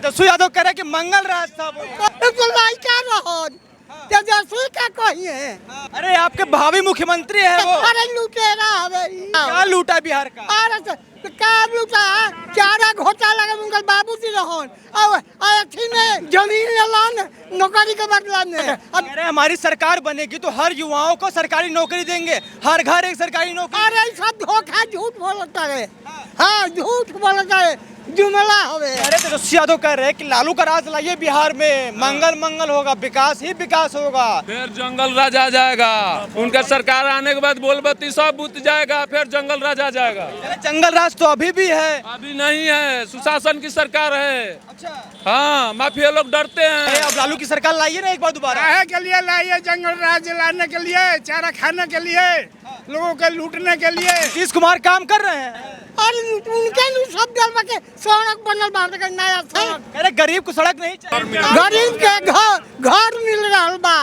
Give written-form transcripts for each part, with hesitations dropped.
तेजस्वी यादव कह रहे कि मंगल राज था वो। तेजस्वी का कहिए। अरे आपके भावी मुख्यमंत्री है वो। अरे लुटेरा हवे क्या लूटा बिहार का? अरे का लूटा चारा घोटाला के उनके बाबूजी रहन अब अथी में जमीन लेलन नौकरी के बदला में। कह रहे हमारी सरकार बनेगी तो हर युवाओं को सरकारी नौकरी देंगे, हर घर एक सरकारी नौकरी। अरे सब धोखा झूठ बोलता है। हाँ झूठ बोलता है, जुमला हवे। अरे तेजस्वी यादव कह रहे हैं कि लालू का राज लाइए बिहार में, मंगल मंगल होगा, विकास ही विकास होगा। फिर जंगल राज आ जाएगा, उनका सरकार आने के बाद बोलबत्ती सब बुझ जाएगा, फिर जंगल राज आ जाएगा। अरे जंगल राज तो अभी भी है। अभी नहीं है, सुशासन की सरकार है। अच्छा, हाँ, माफिया लोग डरते हैं। अब लालू की सरकार लाइए ना एक बार दोबारा। काहे के लिए लाइए? जंगल राज लाने के लिए, चारा खाने के लिए, लोगों के लूटने के लिए। नीतीश कुमार काम कर रहे हैं। और उनके सब दल के सड़क बनल बात के नया सड़क। अरे गरीब को सड़क नहीं चाहिए, गरीब के घर मिल रहा बा।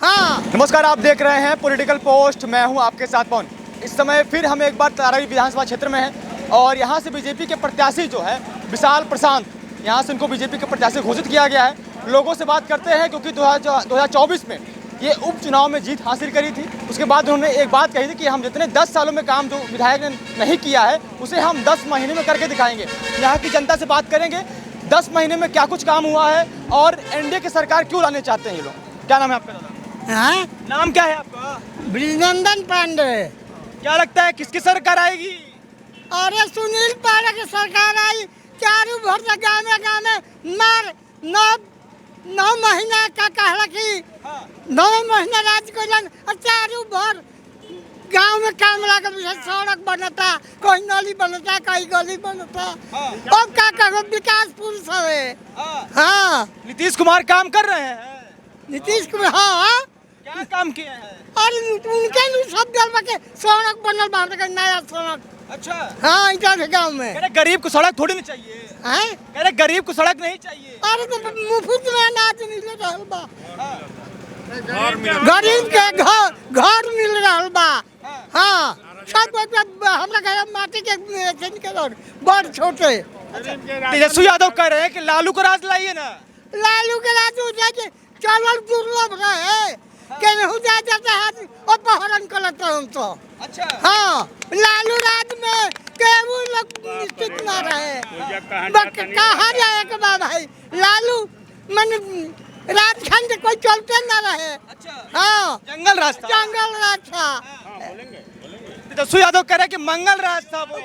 हाँ नमस्कार, आप देख रहे हैं पॉलिटिकल पोस्ट, मैं हूं आपके साथ पवन। इस समय फिर हम एक बार तारावी विधानसभा क्षेत्र में हैं और यहां से बीजेपी के प्रत्याशी जो है विशाल प्रशांत, यहां से उनको बीजेपी के प्रत्याशी घोषित किया गया है। लोगों से बात करते हैं क्योंकि 2024 में ये उपचुनाव में जीत हासिल करी थी। उसके बाद उन्होंने एक बात कही थी कि हम जितने 10 सालों में काम जो विधायक ने नहीं किया है उसे हम 10 महीने में करके दिखाएंगे। यहाँ की जनता से बात करेंगे 10 महीने में क्या कुछ काम हुआ है और एनडीए की सरकार क्यों लाने चाहते हैं ये लोग। क्या नाम है आपका दादा? हाँ नाम क्या है आपका? ब्रिजनंदन पांडे। क्या लगता है किसकी सरकार आएगी? अरे सुनील पांडे की सरकार आई, चारू भर से गाँव में मार 9 महीना का कहला कि 9 महीना राज कलन और चारू भर गांव में काम लगा, सड़क बनता, कोई नली बनता, कोई गली बनता। अब क्या कहो, विकास पुरुष है। हाँ नीतीश कुमार काम कर रहे हैं। नीतीश कुमार हाँ क्या काम किए हैं? और उनके सब दल के सड़क बनल बात के नया सड़क। अच्छा, हाँ इधर गाँव में। कह रहे गरीब को सड़क थोड़ी नहीं चाहिए। हैं? कह रहे गरीब को सड़क नहीं चाहिए। अरे तो मुफ्त में अनाज मिल रहल बा। गरीब के घर मिल रहल बा। हाँ सब हमरा घर माटी के बड़ छोटे। तेजस्वी यादव कह रहे हैं कि लालू को राज लाइए ना। लालू के राज हो जाए कि चलल दुर्लभ रहे, केनहू जा जाता है अपहरण करते हम तो। अच्छा, हाँ लालू राज में केहू लोग निश्चित ना रहे। कहा जाए के बा भाई, लालू मन राजखंड कोई चलते ना रहे। अच्छा, हाँ जंगल राज था। जंगल राज था। तेजस्वी यादव कह रहे हैं कि मंगल राज था वो।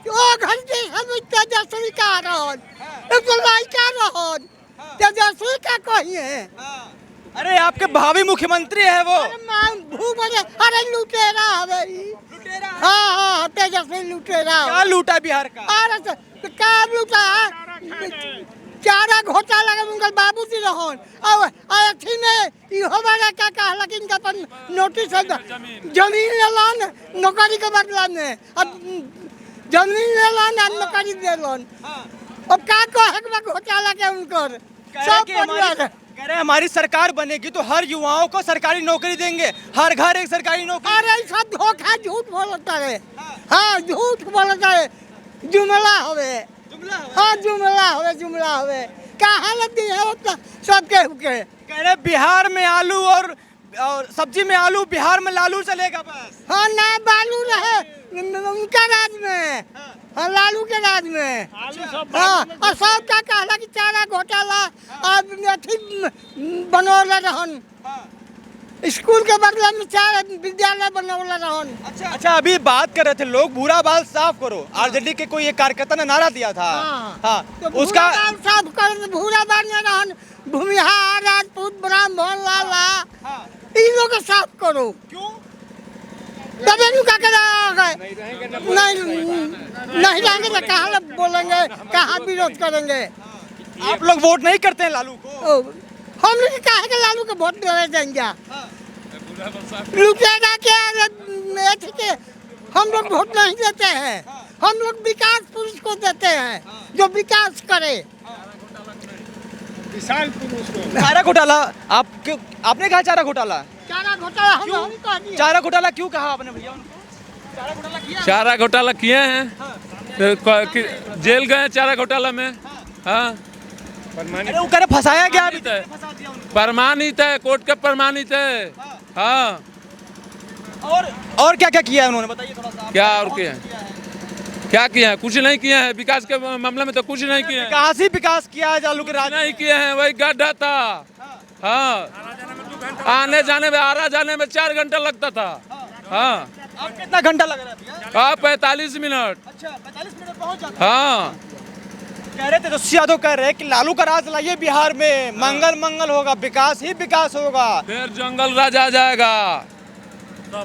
ओ घर के सब तेजस्वी का रहन, तो लाइका रहन, तेजस्वी का कहिए। अरे आपके भावी मुख्यमंत्री है वो। अरे लुटेरा हवे। हाँ हाँ तेजस्वी लुटेरा। क्या लूटा बिहार का? अरे का लूटा चारा घोटाला के उनके बाबूजी रहन अब अथी में इहो वाला का कहला कि इनका अपन नोटिस जमीन लेलन नौकरी के बदला में। अब जमीन लेलन और नौकरी देलन। अब का कहे घोटाला के उनकर सब कह रहे हमारी सरकार बनेगी तो हर युवाओं को सरकारी नौकरी देंगे, हर घर एक सरकारी नौकरी। अरे सब धोखा झूठ बोलता है। हाँ झूठ बोलता है, जुमला हवे। हाँ जुमला हवे कहाँ लगती है उतना सब के। कह रहे बिहार में आलू और सब्जी में आलू, बिहार में लालू चलेगा बस। हाँ ना बालू रहे उनका राज में। हाँ लालू के राज में। हाँ और सब का कहला कि चारा घोटाला और अथी बनौला रहन, स्कूल के बदला में चारा विद्यालय बनौला रहन। अच्छा, अभी बात कर रहे थे लोग भूरा बाल साफ करो, आरजेडी के कोई एक कार्यकर्ता ने नारा दिया था। हाँ तो उसका साफ कर भूरा बाल में रहन, भूमिहार राजपूत ब्राह्मण लाला इन लोग को साफ करो। क्यों? तभी नुका के नहीं रहेंगे तो कहाँ बोलेंगे, कहाँ विरोध करेंगे। आप लोग वोट नहीं करते हैं लालू को? हम लोग कहे के लालू को वोट दे देंगे। लुटेरा के हम लोग वोट नहीं देते हैं। हम लोग विकास पुरुष को देते हैं जो विकास करे। विशाल पुरुष को। चारा घोटाला आपने कहा चारा घोटाला? चारा घोटाला हम कह दिए। चारा घोटाला क्यों कहा आपने भैया? चारा घोटाला किया? चारा घोटाला किए हैं, जेल गए चारा घोटाला में। हाँ अरे वो कह रहे फंसाया गया अभी प्रमाणित है। फंसा दिया उनको। प्रमाणित है, कोर्ट के प्रमाणित है। हाँ और क्या क्या किया है उन्होंने बताइए थोड़ा सा। क्या और क्या क्या किए हैं? कुछ नहीं किए हैं। विकास के मामले में तो कुछ नहीं किए हैं। विकास ही विकास किया है लालू के राज में। नहीं किए हैं, वही गड्ढा था। हाँ आने जाने में, आरा जाने में 4 घंटा लगता था। हाँ अब कितना घंटा लग रहा है भैया? अब 45 मिनट। अच्छा 45 मिनट पहुंच जाता है। हाँ कह रहे तेजस्वी यादव कह रहे हैं कि लालू का राज लाइए बिहार में, मंगल मंगल होगा, विकास ही विकास होगा। फिर जंगल राज आ जाएगा।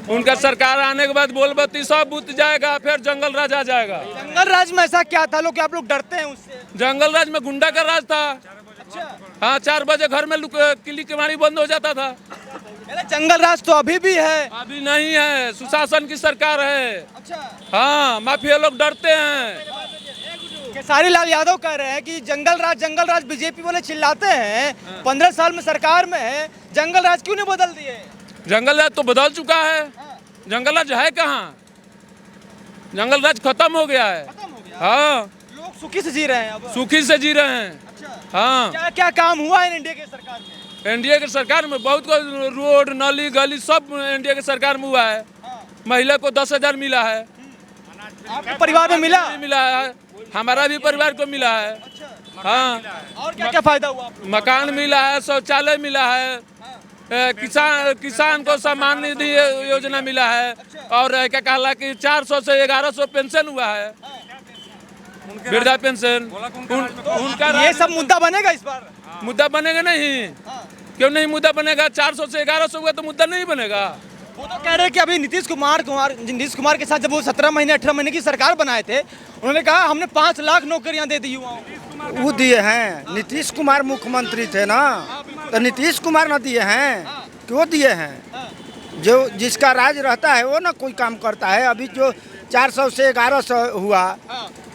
उनका सरकार आने के बाद बोल बत्ती सब बुत जाएगा, फिर जंगल राज आ जाएगा। जंगल राज में ऐसा क्या था लोग कि आप लोग डरते हैं उससे? जंगल राज में गुंडा का राज था। अच्छा हाँ 4 बजे घर में किली केवाड़ी बंद हो जाता था। जंगल राज तो अभी भी है। अभी नहीं है, सुशासन की सरकार है। अच्छा हाँ माफिया लोग डरते हैं। खेसारी लाल यादव कह रहे हैं कि जंगल राज बीजेपी वाले चिल्लाते हैं 15 साल में सरकार में है, जंगल राज क्यों नहीं बदल दिए? जंगल राज तो बदल चुका है। जंगल राज है कहाँ? जंगल राज खत्म हो गया है। खत्म हो गया। हाँ लोग सुखी से जी रहे हैं अब। सुखी से जी रहे हैं। अच्छा हाँ क्या क्या काम हुआ है एनडीए की सरकार में? एनडीए की सरकार में बहुत कुछ, रोड नाली गली सब एनडीए की सरकार में हुआ है। महिला को 10,000 मिला है। आपके परिवार में मिला? मिला है, हमारा भी परिवार को मिला है। हाँ और क्या क्या फायदा हुआ आपको? मकान मिला है, शौचालय मिला है, किसान को सम्मान निधि योजना मिला है, और क्या कहला कि 400 से 1100 पेंशन हुआ है, वृद्धा पेंशन। उनका ये सब मुद्दा बनेगा इस बार? मुद्दा बनेगा नहीं? क्यों नहीं मुद्दा बनेगा? 400 से 1100 हुआ तो मुद्दा नहीं बनेगा। वो तो कह रहे हैं कि अभी नीतीश कुमार के साथ जब वो 17 महीने 18 महीने की सरकार बनाए थे, उन्होंने कहा हमने 5 लाख नौकरियां दे दी युवाओं को। वो दिए हैं, नीतीश कुमार मुख्यमंत्री थे ना, तो नीतीश कुमार ना दिए हैं? क्यों दिए हैं? जो जिसका राज रहता है वो ना कोई काम करता है। अभी जो 400 से 1100 हुआ,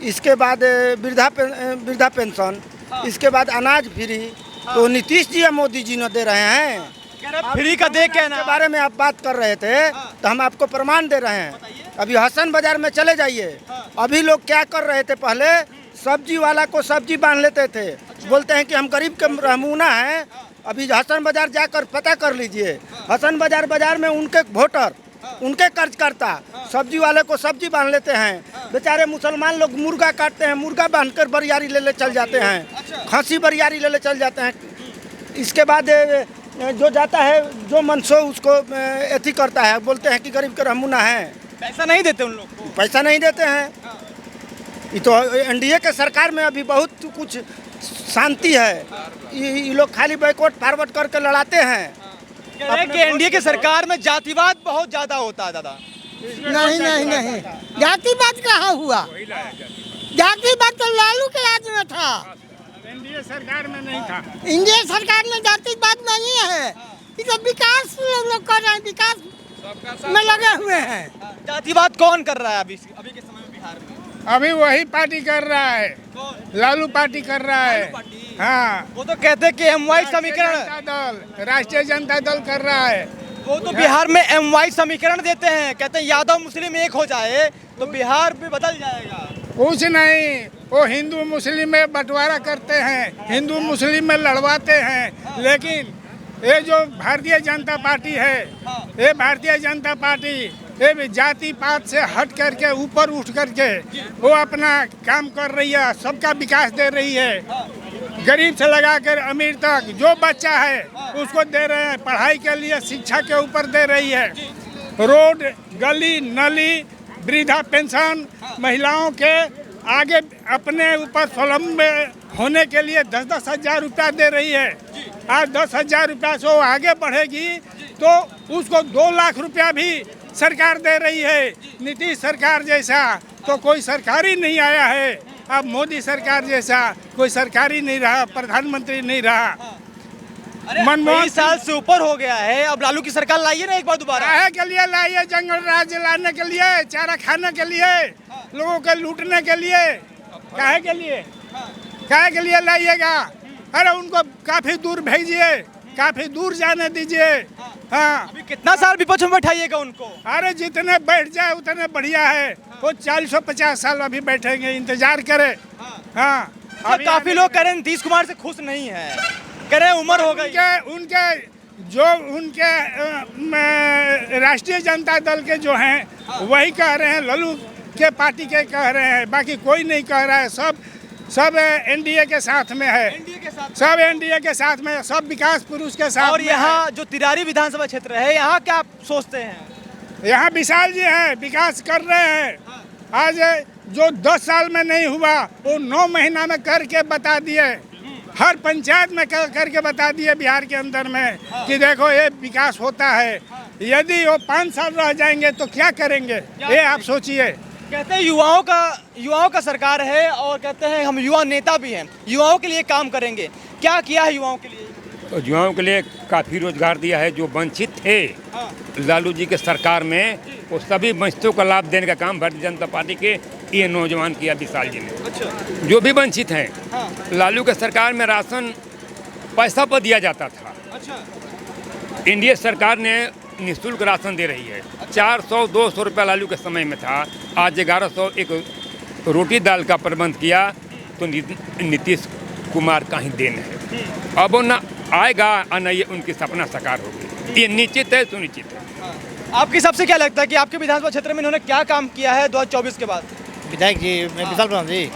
इसके बाद वृद्धा पेंशन, इसके बाद अनाज फ्री, तो नीतीश जी या मोदी जी न दे रहे हैं? फ्री का दे के ना के बारे में आप बात कर रहे थे तो हम आपको प्रमाण दे रहे हैं। अभी हसन बाजार में चले जाइए, अभी लोग क्या कर रहे थे, पहले सब्जी वाला को सब्जी बांध लेते थे, बोलते हैं कि हम गरीब के रहमुना हैं। अभी हसन बाजार जाकर पता कर लीजिए, हसन बाजार में उनके वोटर, उनके कर्जकर्ता सब्जी वाले को सब्जी बांध लेते हैं। बेचारे मुसलमान लोग मुर्गा काटते हैं, मुर्गा बांधकर बरियारी ले चल जाते हैं, खस्सी बरियारी ले चल जाते हैं। इसके बाद जो जाता है, जो मनसो उसको एथी करता है, बोलते हैं कि गरीब के रहमुना है। पैसा नहीं देते उन लोग को। पैसा नहीं देते हैं। ये तो एनडीए के सरकार में अभी बहुत कुछ शांति है। ये लोग खाली बैकवर्ड फॉरवर्ड करके लड़ाते हैं। कह रहे हैं कि एनडीए की सरकार में जातिवाद बहुत ज्यादा होता है दादा। नहीं नहीं नहीं, जातिवाद कहाँ हुआ? जातिवाद तो लालू के राज में था, एनडीए सरकार में नहीं था। इंडिया सरकार में जातिवाद नहीं है। ये तो विकास लोग कर रहे हैं, विकास में लगे हुए हैं। जातिवाद कौन कर रहा है अभी के समय में बिहार में? अभी वही पार्टी कर रहा है, लालू पार्टी कर रहा है। हाँ वो तो कहते हैं कि एमवाई समीकरण, राष्ट्रीय जनता दल कर रहा है। वो तो बिहार में एमवाई समीकरण देते हैं, कहते हैं यादव मुस्लिम एक हो जाए तो बिहार भी बदल जाएगा। कुछ नहीं, वो हिंदू मुस्लिम में बंटवारा करते हैं, हिंदू मुस्लिम में लड़वाते हैं। लेकिन ये जो भारतीय जनता पार्टी है, ये भारतीय जनता पार्टी ये भी जाति पात से हट करके ऊपर उठ करके वो अपना काम कर रही है, सबका विकास दे रही है। गरीब से लगाकर अमीर तक जो बच्चा है उसको दे रहे हैं, पढ़ाई के लिए शिक्षा के ऊपर दे रही है। रोड गली नली, वृद्धा पेंशन, महिलाओं के आगे अपने ऊपर स्वावलंबी होने के लिए 10-10 हज़ार रुपया दे रही है। आज 10 हज़ार रुपया से वो आगे बढ़ेगी तो उसको 2 लाख रुपया भी सरकार दे रही है। नीतीश सरकार जैसा तो कोई सरकार ही नहीं आया है। अब मोदी सरकार जैसा कोई सरकार ही नहीं रहा, प्रधानमंत्री नहीं रहा। मनमोहन साल से ऊपर हो गया है, अब लालू की सरकार लाइए ना एक बार दोबारा। काहे के लिए लाइए? जंगल राज लाने के लिए, चारा खाने के लिए, लोगों के लूटने के लिए। काहे के लिए? काहे के लिए लाइएगा? अरे उनको काफी दूर भेजिए, काफी दूर जाने दीजिए। हाँ अभी कितना साल विपक्ष में बैठाइएगा उनको? अरे जितने बैठ जाए उतने बढ़िया है। वो 40-50 साल अभी बैठेंगे, इंतजार करे। हाँ अभी काफी लोग कह रहे हैं नीतीश कुमार से खुश नहीं है, कह रहे हैं उम्र हो गई। उनके जो उनके राष्ट्रीय जनता दल के जो हैं वही कह रहे हैं, लल्लू के पार्टी के कह रहे हैं, बाकी कोई नहीं कह रहा है। सब एनडीए के साथ में है, सब एनडीए के साथ में, सब विकास पुरुष के साथ और में यहाँ जो तिरारी विधानसभा क्षेत्र है, यहाँ क्या आप सोचते हैं? है। यहाँ विशाल जी हैं, विकास कर रहे हैं। आज जो 10 साल में नहीं हुआ वो 9 महीना में करके बता दिए, हर पंचायत में करके बता दिए बिहार के अंदर में कि देखो ये विकास होता है। यदि वो 5 साल रह जाएंगे तो क्या करेंगे, ये आप सोचिए। कहते हैं युवाओं का सरकार है और कहते हैं हम युवा नेता भी हैं, युवाओं के लिए काम करेंगे। क्या किया है युवाओं के लिए? युवाओं के लिए काफ़ी रोजगार दिया है। जो वंचित थे लालू जी के सरकार में, वो सभी वंचितों का लाभ देने का काम भारतीय जनता पार्टी के ये नौजवान किया विशाल जी ने। अच्छा। जो भी वंचित हैं, लालू के सरकार में राशन पैसा पर दिया जाता था। अच्छा। एनडीए सरकार ने निःशुल्क राशन दे रही है। 400-200 रुपया लालू के समय में था, आज 1100 एक रोटी दाल का प्रबंध किया तो नीतीश कुमार का ही देन है। अब वो न आएगा और न ये उनकी सपना साकार होगी, ये निश्चित है, सुनिश्चित है। आपके हिसाब से क्या लगता है कि आपके विधानसभा क्षेत्र में इन्होंने क्या काम किया है 2024 के बाद? विधायक जी, मैं विशाल प्रधान जी,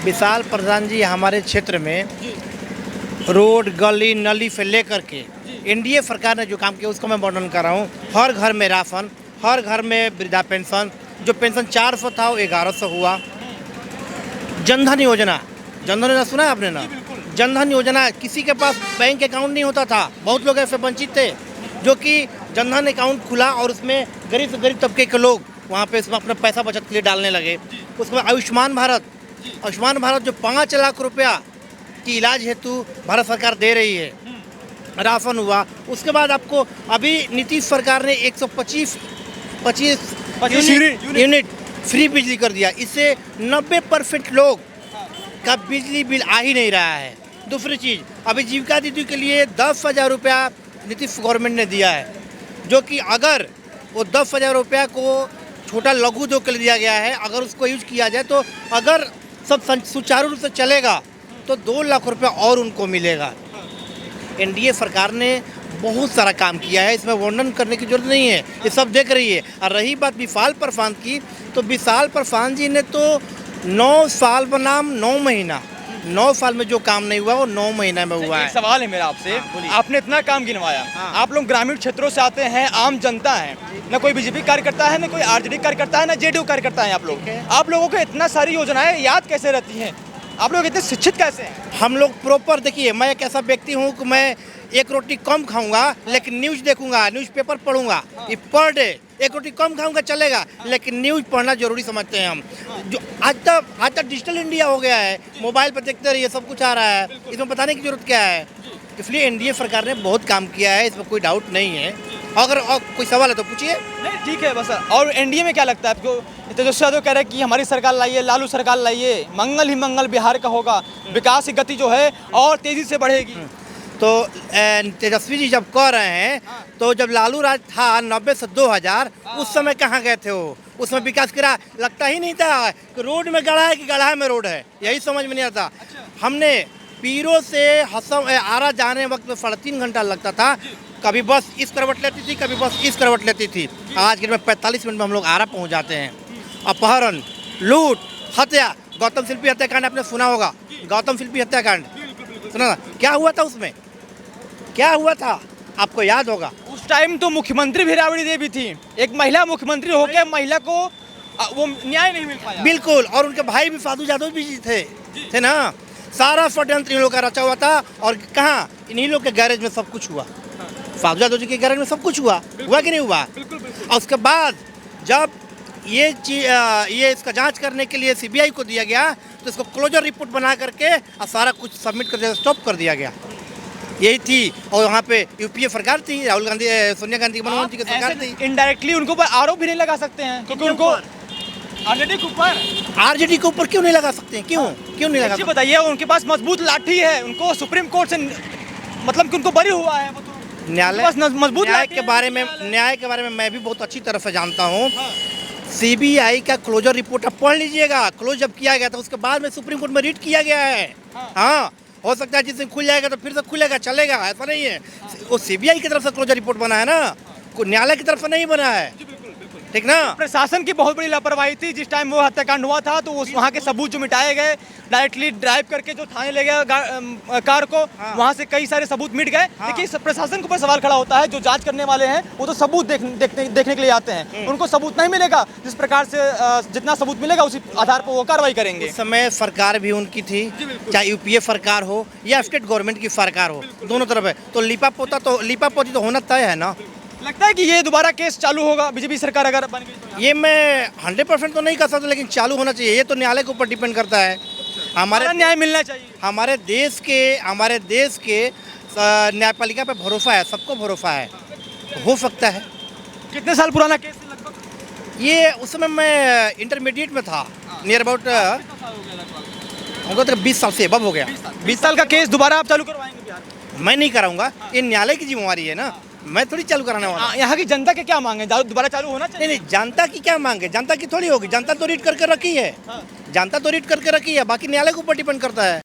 विशाल प्रधान जी हमारे क्षेत्र में रोड गली नली से लेकर के एनडीए सरकार ने जो काम किया उसको मैं वर्णन कर रहा हूँ। हर घर में राशन, हर घर में वृद्धा पेंशन, जो पेंशन 400 था वो 1100 हुआ। जनधन योजना सुना है आपने ना? जनधन योजना, किसी के पास बैंक अकाउंट नहीं होता था, बहुत लोग ऐसे वंचित थे जो कि जनधन अकाउंट खुला और उसमें गरीब से गरीब तबके के लोग वहाँ पे इसमें अपना पैसा बचत के लिए डालने लगे। उसके बाद आयुष्मान भारत जो 5 लाख रुपया की इलाज हेतु भारत सरकार दे रही है, राशन हुआ। उसके बाद आपको अभी नीतीश सरकार ने 125 यूनिट फ्री बिजली कर दिया। इससे 90% लोग का बिजली बिल आ ही नहीं रहा है। दूसरी चीज़, अभी जीविका दीदी के लिए 10,000 रुपया नीतीश गवर्नमेंट ने दिया है, जो कि अगर वो 10,000 रुपया को छोटा लघु उद्योग के लिए दिया गया है, अगर उसको यूज किया जाए तो अगर सब सुचारू रूप से चलेगा तो 2 लाख रुपया और उनको मिलेगा। एनडीए सरकार ने बहुत सारा काम किया है, इसमें वर्णन करने की जरूरत नहीं है, ये सब देख रही है। और रही बात विशाल प्रशांत की, तो विशाल प्रशांत जी ने तो 9 साल बनाम 9 महीना, 9 साल में जो काम नहीं हुआ वो 9 महीना में हुआ है। एक सवाल है मेरा आपसे, आपने इतना काम गिनवाया, आप लोग ग्रामीण क्षेत्रों से आते हैं, आम जनता है, न कोई बीजेपी कार्यकर्ता है, न कोई आरजेडी कार्यकर्ता है, न जेडीयू कार्यकर्ता है। आप लोगों को इतना सारी योजनाएं याद कैसे रहती हैं? आप लोग इतने शिक्षित कैसे हैं? हम लोग प्रॉपर, देखिए मैं एक ऐसा व्यक्ति हूँ कि मैं एक रोटी कम खाऊंगा लेकिन न्यूज़ देखूंगा, न्यूज़पेपर पढ़ूंगा। ये पर डे एक रोटी कम खाऊंगा चलेगा, लेकिन न्यूज़ पढ़ना जरूरी समझते हैं हम। जो आज तक डिजिटल इंडिया हो गया है, मोबाइल पर देखते रहिए, सब कुछ आ रहा है, इसमें बताने की जरूरत क्या है? इसलिए एनडीए सरकार ने बहुत काम किया है, इसमें कोई डाउट नहीं है। अगर और कोई सवाल है तो पूछिए। नहीं, ठीक है बस। और एनडीए में क्या लगता है आपको? तेजस्वी यादव कह रहे हैं कि हमारी सरकार लाइए, लालू सरकार लाइए, मंगल ही मंगल बिहार का होगा, विकास की गति जो है और तेजी से बढ़ेगी। तो तेजस्वी जी जब कह रहे हैं, तो जब लालू राज था 90 से 2000, उस समय कहाँ गए थे वो? उसमें विकास करा लगता ही नहीं था कि रोड में गढ़ा है कि गढ़ा में रोड है, यही समझ में नहीं आता। हमने पीरो से आरा जाने वक्त में 3.5 घंटा लगता था, कभी बस इस करवट लेती थी, कभी बस इस करवट लेती थी। आज के में 45 मिनट में हम लोग आरा पहुँच जाते हैं। अपहरण, लूट, हत्या, गौतम शिल्पी हत्याकांड आपने सुना होगा, गौतम शिल्पी हत्याकांड सुना? क्या हुआ था उसमें, क्या हुआ था आपको याद होगा? उस टाइम तो मुख्यमंत्री भी राबड़ी देवी थी, एक महिला मुख्यमंत्री होकर महिला को वो न्याय नहीं मिल पाया। बिल्कुल, और उनके भाई भी फादू यादव भी थे ना। सारा षड्यंत्र इन लोग का रचा हुआ था, और कहाँ इन्हीं लोग के गैरेज में सब कुछ हुआ। फादू यादव जी के गैरेज में सब कुछ हुआ कि नहीं हुआ? और उसके बाद जब ये इसका जांच करने के लिए सीबीआई को दिया गया, तो इसको क्लोजर रिपोर्ट बना करके और सारा कुछ सबमिट कर दिया, स्टॉप कर दिया गया। यही थी। और वहाँ पे यूपीए सरकार थी, राहुल गांधी, सोनिया गांधी, मनमोहन जी की सरकार थी। इनडायरेक्टली उनको पर आरोप भी नहीं लगा सकते हैं, क्योंकि उनको आरजेडी के ऊपर क्यों नहीं लगा सकते हैं? क्यों नहीं लगा सकते? बताइए, उनके पास मजबूत लाठी है, उनको सुप्रीम कोर्ट से मतलब कि उनको बरी हुआ है, वो तो न्यायालय मजबूत न्याय के बारे में मैं भी बहुत अच्छी तरह से जानता हूँ। सीबीआई का क्लोजर रिपोर्ट आप पढ़ लीजिएगा। क्लोज जब किया गया था उसके बाद में सुप्रीम कोर्ट में रीट किया गया है। हाँ, हो सकता है जिस दिन खुल जाएगा तो फिर से खुलेगा, चलेगा, ऐसा नहीं है। वो सीबीआई की तरफ से क्लोजर रिपोर्ट बना है ना, कोई न्यायालय की तरफ से नहीं बना है, ठीक ना। प्रशासन की बहुत बड़ी लापरवाही थी जिस टाइम वो हत्याकांड हुआ था, तो उस वहाँ के सबूत जो मिटाए गए, डायरेक्टली ड्राइव करके जो थाने ले गए कार को, वहाँ से कई सारे सबूत मिट गए। लेकिन प्रशासन के ऊपर सवाल खड़ा होता है, जो जांच करने वाले हैं वो तो सबूत देखने के लिए आते हैं, उनको सबूत नहीं मिलेगा। जिस प्रकार से जितना सबूत मिलेगा उसी आधार पर वो कार्रवाई करेंगे। उस समय सरकार भी उनकी थी, चाहे यूपीए सरकार हो या स्टेट गवर्नमेंट की सरकार हो, दोनों तरफ है। तो लीपापोती तो होना तय है ना। लगता है कि ये दोबारा केस चालू होगा बीजेपी सरकार अगर बन गई? ये मैं 100% तो नहीं कर सकता, लेकिन चालू होना चाहिए। ये तो न्यायालय के ऊपर डिपेंड करता है। हमारे न्याय मिलना चाहिए। हमारे देश के न्यायपालिका पे भरोसा है, सबको भरोसा है, हो सकता है। कितने साल पुराना केस है लगभग? ये उस समय मैं इंटरमीडिएट में था, नियर अबाउट हमको तो 20 साल से अबव हो गया। 20 साल का केस दोबारा आप चालू करवाएंगे बिहार में? मैं नहीं कराऊंगा, ये न्यायालय की जिम्मेवारी है ना, मैं थोड़ी चालू कराने वाला हूं। यहाँ की जनता के क्या मांगे, दोबारा चालू होना चाहिए? नहीं, जनता की क्या मांग है? जनता की थोड़ी होगी, जनता तो रीड करके रखी है, जनता तो रीड करके रखी है, बाकी न्यायालय के ऊपर डिपेंड करता है।